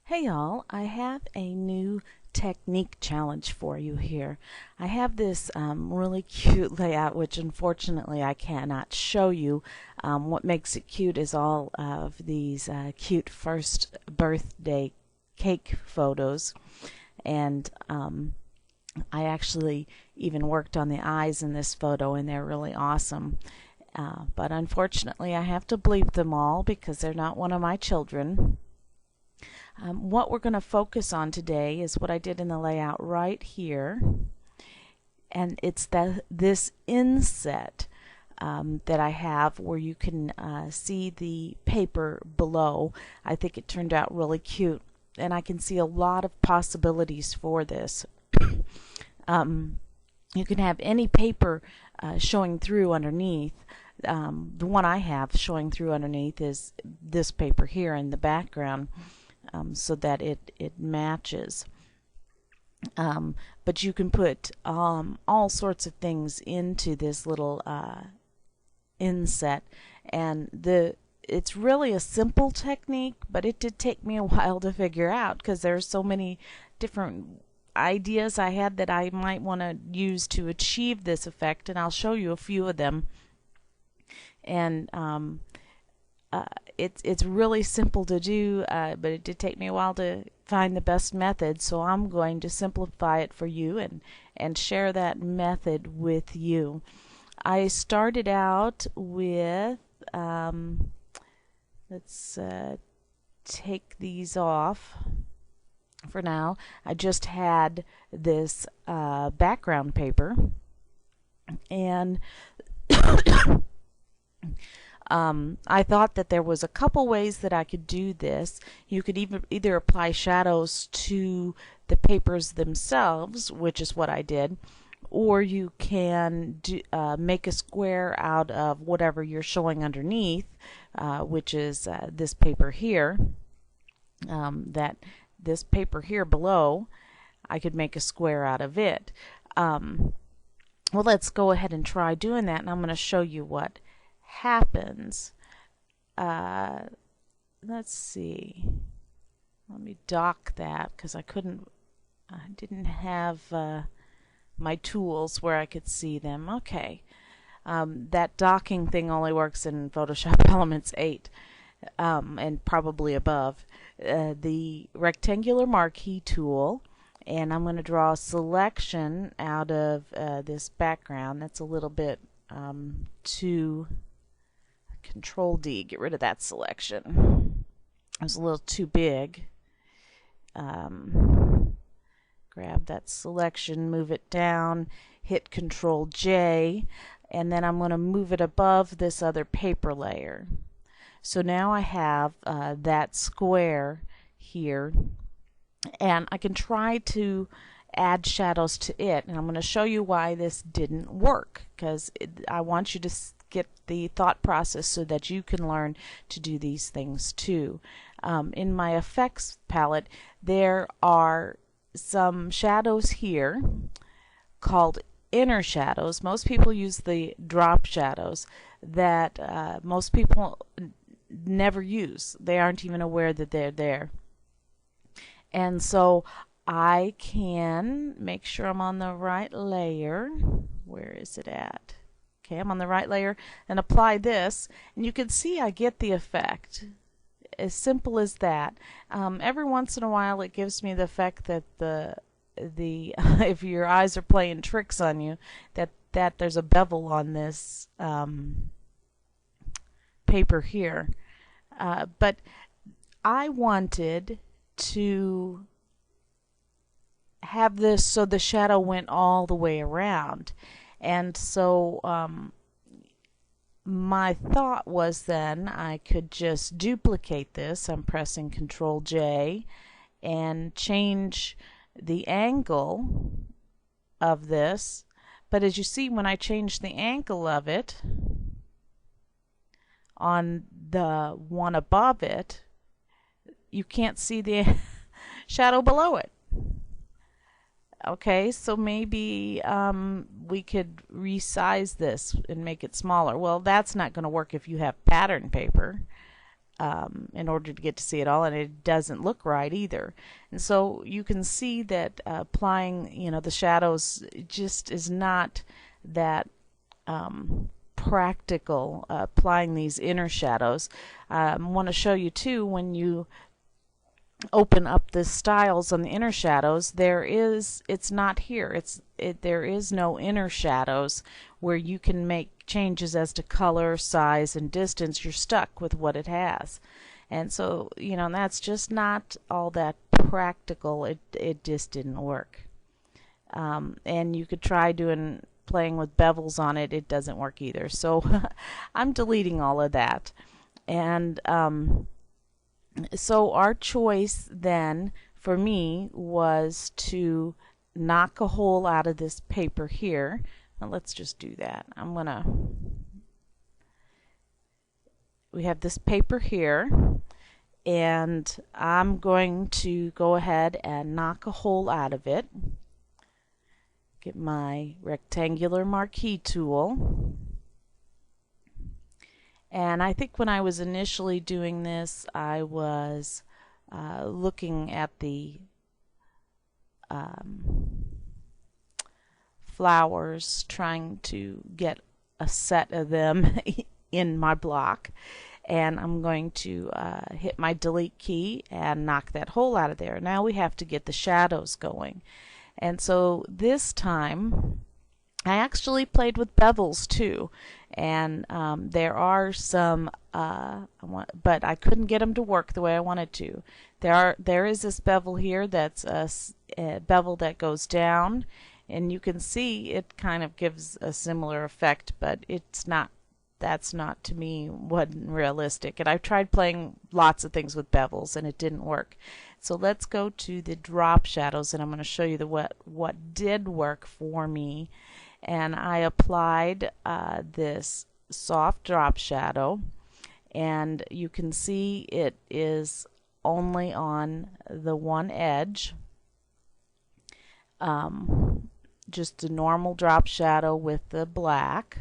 Hey y'all, I have a new technique challenge for you here. I have this really cute layout, which unfortunately I cannot show you. What makes it cute is all of these cute first birthday cake photos, and I actually even worked on the eyes in this photo, and they're really awesome. But unfortunately I have to bleep them all because they're not one of my children. What we're going to focus on today is what I did in the layout right here, and it's this inset that I have where you can see the paper below. I think it turned out really cute, and I can see a lot of possibilities for this. You can have any paper showing through underneath. The one I have showing through underneath is this paper here in the background. So that it matches. But you can put all sorts of things into this little inset, and it's really a simple technique, but it did take me a while to figure out because there's so many different ideas I had that I might want to use to achieve this effect, and I'll show you a few of them. And it's really simple to do, but it did take me a while to find the best method, so I'm going to simplify it for you and share that method with you. I started out with, let's take these off for now. I just had this background paper, and I thought that there was a couple ways that I could do this. You could either apply shadows to the papers themselves, which is what I did, or you can make a square out of whatever you're showing underneath, which is this paper here. This paper here below, I could make a square out of it. Well, let's go ahead and try doing that, and I'm going to show you what happens. Let's see. Let me dock that because I didn't have my tools where I could see them. Okay. That docking thing only works in Photoshop Elements 8 and probably above. The rectangular marquee tool, and I'm going to draw a selection out of this background that's a little bit too Control D, get rid of that selection. It was a little too big. Grab that selection, move it down, hit Control J, and then I'm going to move it above this other paper layer. So now I have that square here, and I can try to add shadows to it, and I'm going to show you why this didn't work, because I want you to get the thought process so that you can learn to do these things too. In my effects palette, there are some shadows here called inner shadows. Most people use the drop shadows that most people never use. They aren't even aware that they're there. And so I can make sure I'm on the right layer. Where is it at? Okay, I'm on the right layer and apply this, and you can see I get the effect. As simple as that. Every once in a while it gives me the effect that the if your eyes are playing tricks on you, that there's a bevel on this paper here. But I wanted to have this so the shadow went all the way around. And so my thought was then I could just duplicate this. I'm pressing Control J and change the angle of this. But as you see, when I change the angle of it on the one above it, you can't see the shadow below it. Okay, so maybe we could resize this and make it smaller. Well, that's not going to work if you have pattern paper. in order to get to see it all, and it doesn't look right either. And so you can see that applying, the shadows just is not that practical, applying these inner shadows. I want to show you too, when you open up the styles on the inner shadows, it's not here. There is no inner shadows where you can make changes as to color, size, and distance. You're stuck with what it has. And so, that's just not all that practical. It just didn't work. And you could try playing with bevels on it. It doesn't work either. So I'm deleting all of that. And so our choice then for me was to knock a hole out of this paper here. Now let's just do that. We have this paper here, and I'm going to go ahead and knock a hole out of it. Get my rectangular marquee tool. And I think when I was initially doing this, I was looking at the flowers, trying to get a set of them in my block. And I'm going to hit my delete key and knock that hole out of there. Now we have to get the shadows going. And so this time I actually played with bevels too, and there are some, but I couldn't get them to work the way I wanted to. There is this bevel here that's a bevel that goes down, and you can see it kind of gives a similar effect, but that's not, to me, wasn't realistic. And I've tried playing lots of things with bevels, and it didn't work. So let's go to the drop shadows, and I'm going to show you what did work for me. And I applied this soft drop shadow, and you can see it is only on the one edge, just a normal drop shadow with the black,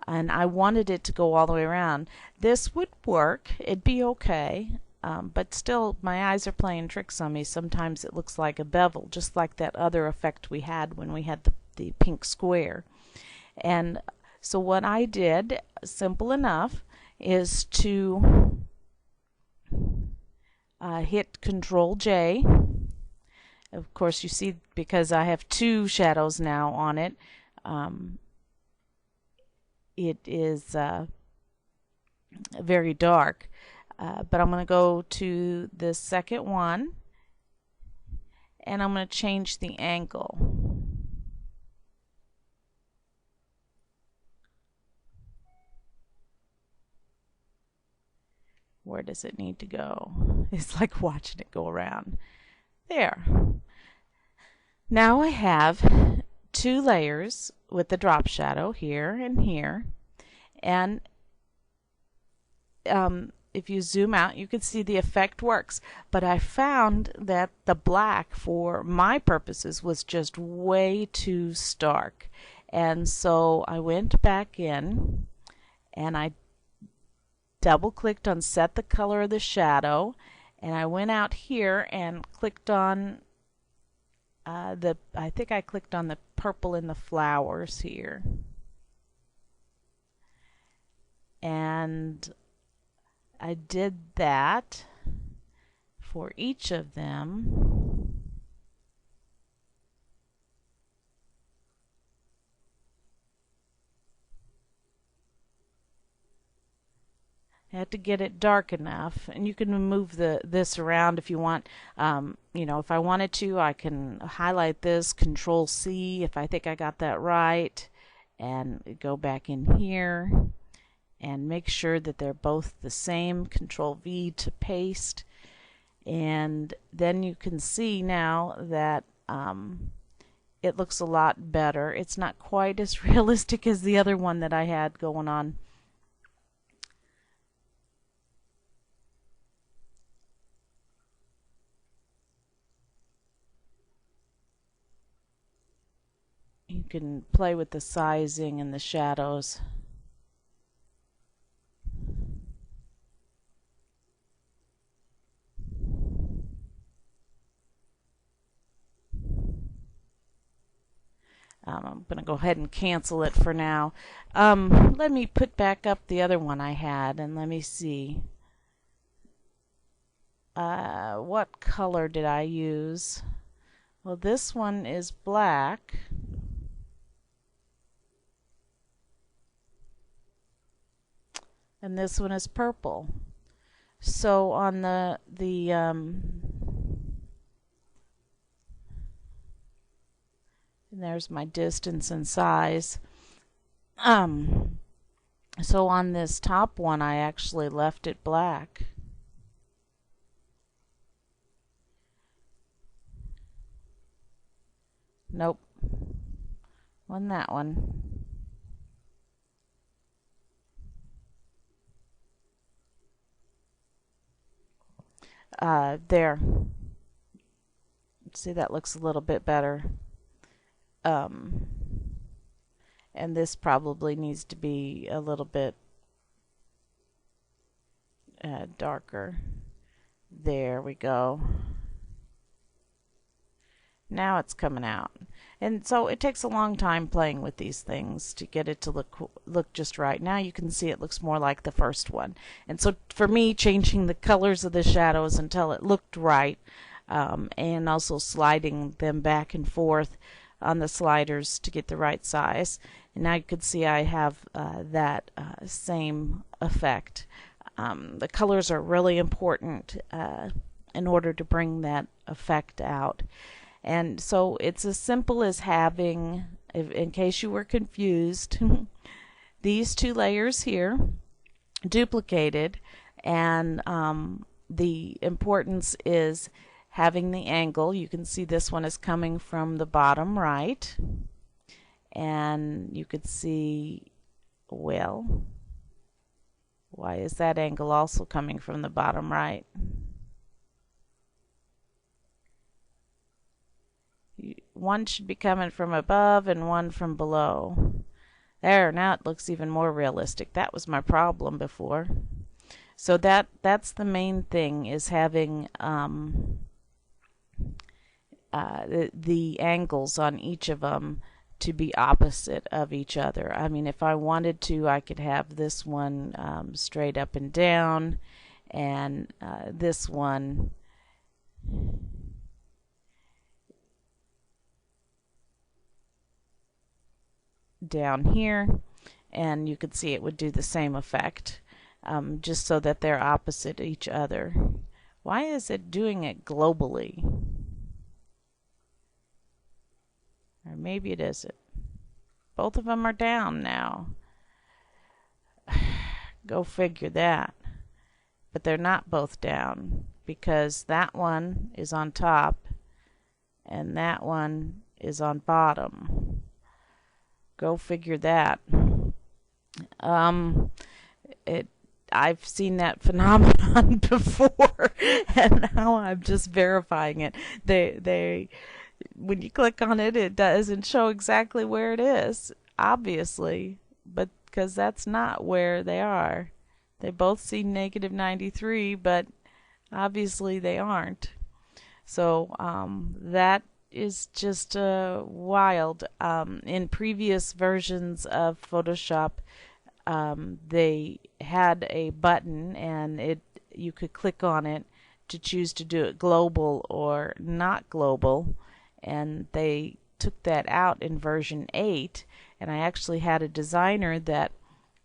and I wanted it to go all the way around. This would work, it'd be okay, but still my eyes are playing tricks on me. Sometimes it looks like a bevel, just like that other effect we had when we had the pink square. And so what I did, simple enough, is to hit Control J. Of course, you see, because I have two shadows now on it, it is very dark. But I'm going to go to the second one, and I'm going to change the angle. Where does it need to go? It's like watching it go around. There. Now I have two layers with the drop shadow here and here. And if you zoom out, you can see the effect works. But I found that the black, for my purposes, was just way too stark. And so I went back in, and I double-clicked on Set the Color of the Shadow, and I went out here and clicked on I think I clicked on the purple in the flowers here. And I did that for each of them. I had to get it dark enough, and you can move this around if you want. If I wanted to, I can highlight this, Control C if I think I got that right, and go back in here and make sure that they're both the same. Control V to paste, and then you can see now that it looks a lot better. It's not quite as realistic as the other one that I had going on. You can play with the sizing and the shadows. I'm going to go ahead and cancel it for now. Let me put back up the other one I had, and let me see. What color did I use? Well, this one is black. And this one is purple. So on and there's my distance and size. So on this top one, I actually left it black. Nope, wasn't that one. There. See, that looks a little bit better. And this probably needs to be a little bit darker. There we go. Now it's coming out. And so it takes a long time playing with these things to get it to look just right. Now you can see it looks more like the first one. And so for me, changing the colors of the shadows until it looked right, and also sliding them back and forth on the sliders to get the right size. And now you can see I have that same effect. The colors are really important in order to bring that effect out. And so it's as simple as having, in case you were confused, these two layers here duplicated, and the importance is having the angle. You can see this one is coming from the bottom right, and you could see, well, why is that angle also coming from the bottom right? One should be coming from above and one from below. There, now it looks even more realistic. That was my problem before. So that's the main thing, is having the angles on each of them to be opposite of each other. I mean, if I wanted to, I could have this one straight up and down, and this one down here, and you could see it would do the same effect, just so that they're opposite each other. Why is it doing it globally? Or maybe it isn't. Both of them are down now. Go figure that. But they're not both down, because that one is on top and that one is on bottom. Go figure that. I've seen that phenomenon before, and now I'm just verifying it. When you click on it, it doesn't show exactly where it is, obviously, but because that's not where they are. They both see -93, but obviously they aren't. So that is just wild. In previous versions of Photoshop, they had a button, and you could click on it to choose to do it global or not global, and they took that out in version 8, and I actually had a designer that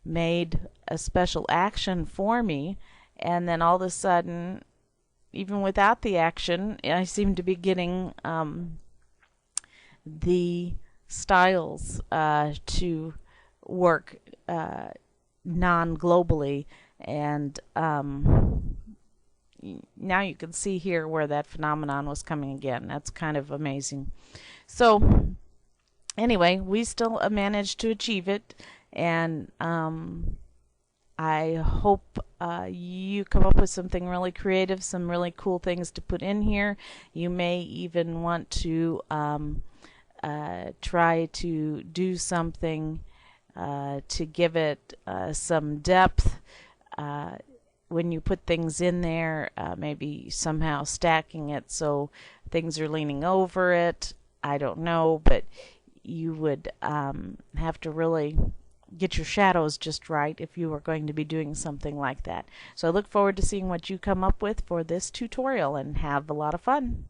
made a special action for me, and then all of a sudden, even without the action, I seem to be getting the styles to work non-globally, and now you can see here where that phenomenon was coming again. That's kind of amazing. So anyway, we still managed to achieve it, and I hope you come up with something really creative, some really cool things to put in here. You may even want to try to do something to give it some depth when you put things in there, maybe somehow stacking it so things are leaning over it. I don't know, but you would have to really get your shadows just right if you are going to be doing something like that. So I look forward to seeing what you come up with for this tutorial, and have a lot of fun.